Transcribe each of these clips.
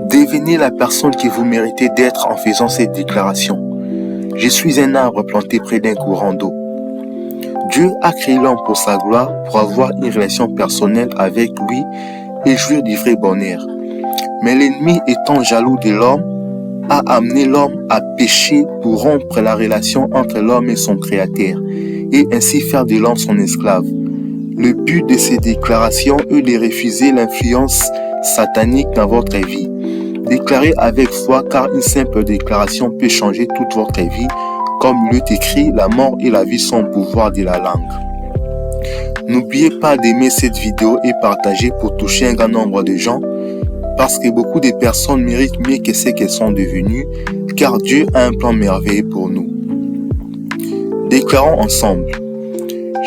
Devenez la personne que vous méritez d'être en faisant cette déclaration. Je suis un arbre planté près d'un courant d'eau. Dieu a créé l'homme pour sa gloire, pour avoir une relation personnelle avec lui et jouir du vrai bonheur. Mais l'ennemi, étant jaloux de l'homme, a amené l'homme à pécher pour rompre la relation entre l'homme et son créateur et ainsi faire de l'homme son esclave. Le but de ces déclarations est de refuser l'influence satanique dans votre vie. Déclarez avec foi car une simple déclaration peut changer toute votre vie. Comme il est écrit, la mort et la vie sont au pouvoir de la langue. N'oubliez pas d'aimer cette vidéo et partager pour toucher un grand nombre de gens parce que beaucoup de personnes méritent mieux que ce qu'elles sont devenues car Dieu a un plan merveilleux pour nous. Déclarons ensemble.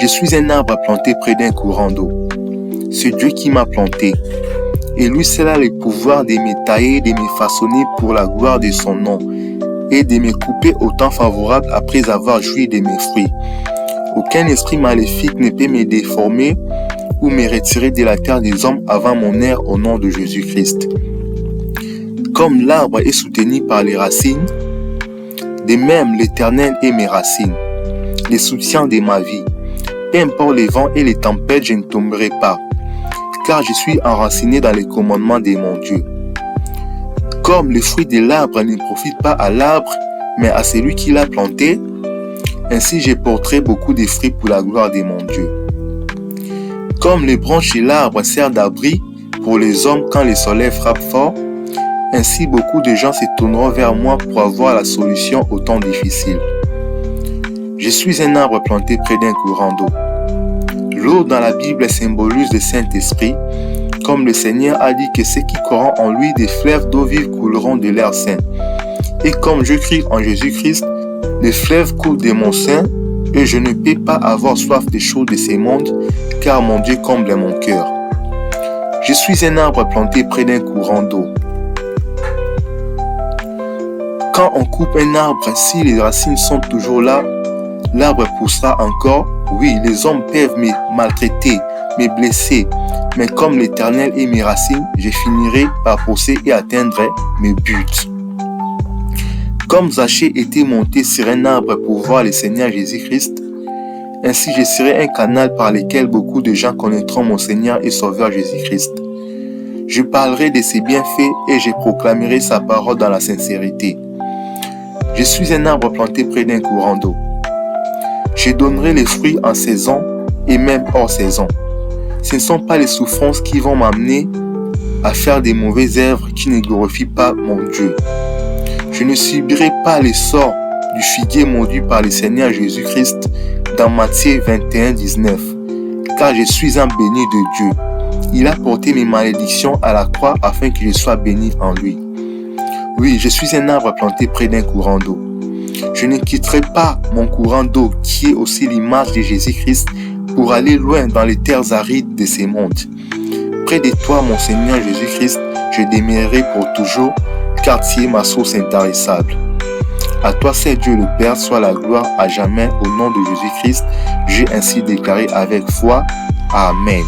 Je suis un arbre planté près d'un courant d'eau. C'est Dieu qui m'a planté. Et lui seul a le pouvoir de me tailler, de me façonner pour la gloire de son nom et de me couper au temps favorable après avoir joui de mes fruits. Aucun esprit maléfique ne peut me déformer ou me retirer de la terre des hommes avant mon heure au nom de Jésus-Christ. Comme l'arbre est soutenu par les racines, de même l'Éternel est mes racines, les soutiens de ma vie. Peu importe les vents et les tempêtes, je ne tomberai pas, car je suis enraciné dans les commandements de mon Dieu. Comme le fruit de l'arbre ne profite pas à l'arbre, mais à celui qui l'a planté, ainsi je porterai beaucoup de fruits pour la gloire de mon Dieu. Comme les branches de l'arbre servent d'abri pour les hommes quand le soleil frappe fort, ainsi beaucoup de gens se tourneront vers moi pour avoir la solution aux temps difficiles. Je suis un arbre planté près d'un courant d'eau. L'eau dans la Bible symbolise le Saint-Esprit, comme le Seigneur a dit que ceux qui courront en lui des fleuves d'eau vive couleront de leur sein. Et comme je crie en Jésus-Christ, les fleuves coulent de mon sein et je ne peux pas avoir soif des choses de ce monde, car mon Dieu comble mon cœur. Je suis un arbre planté près d'un courant d'eau. Quand on coupe un arbre, si les racines sont toujours là, l'arbre poussera encore. Oui, les hommes peuvent me maltraiter, me blesser, mais comme l'Éternel est mes racines, je finirai par pousser et atteindre mes buts. Comme Zachée était monté sur un arbre pour voir le Seigneur Jésus-Christ, ainsi je serai un canal par lequel beaucoup de gens connaîtront mon Seigneur et Sauveur Jésus-Christ. Je parlerai de ses bienfaits et je proclamerai sa parole dans la sincérité. Je suis un arbre planté près d'un courant d'eau. Je donnerai les fruits en saison et même hors saison. Ce ne sont pas les souffrances qui vont m'amener à faire des mauvaises œuvres qui ne glorifient pas mon Dieu. Je ne subirai pas les sorts du figuier mordu par le Seigneur Jésus-Christ dans Matthieu 21, 19, car je suis un béni de Dieu. Il a porté mes malédictions à la croix afin que je sois béni en lui. Oui, je suis un arbre planté près d'un courant d'eau. Je ne quitterai pas mon courant d'eau qui est aussi l'image de Jésus-Christ pour aller loin dans les terres arides de ce monde. Près de toi, mon Seigneur Jésus-Christ, je demeurerai pour toujours, car tu es ma source intarissable. À toi, c'est Dieu le Père, soit la gloire à jamais au nom de Jésus-Christ. J'ai ainsi déclaré avec foi. Amen.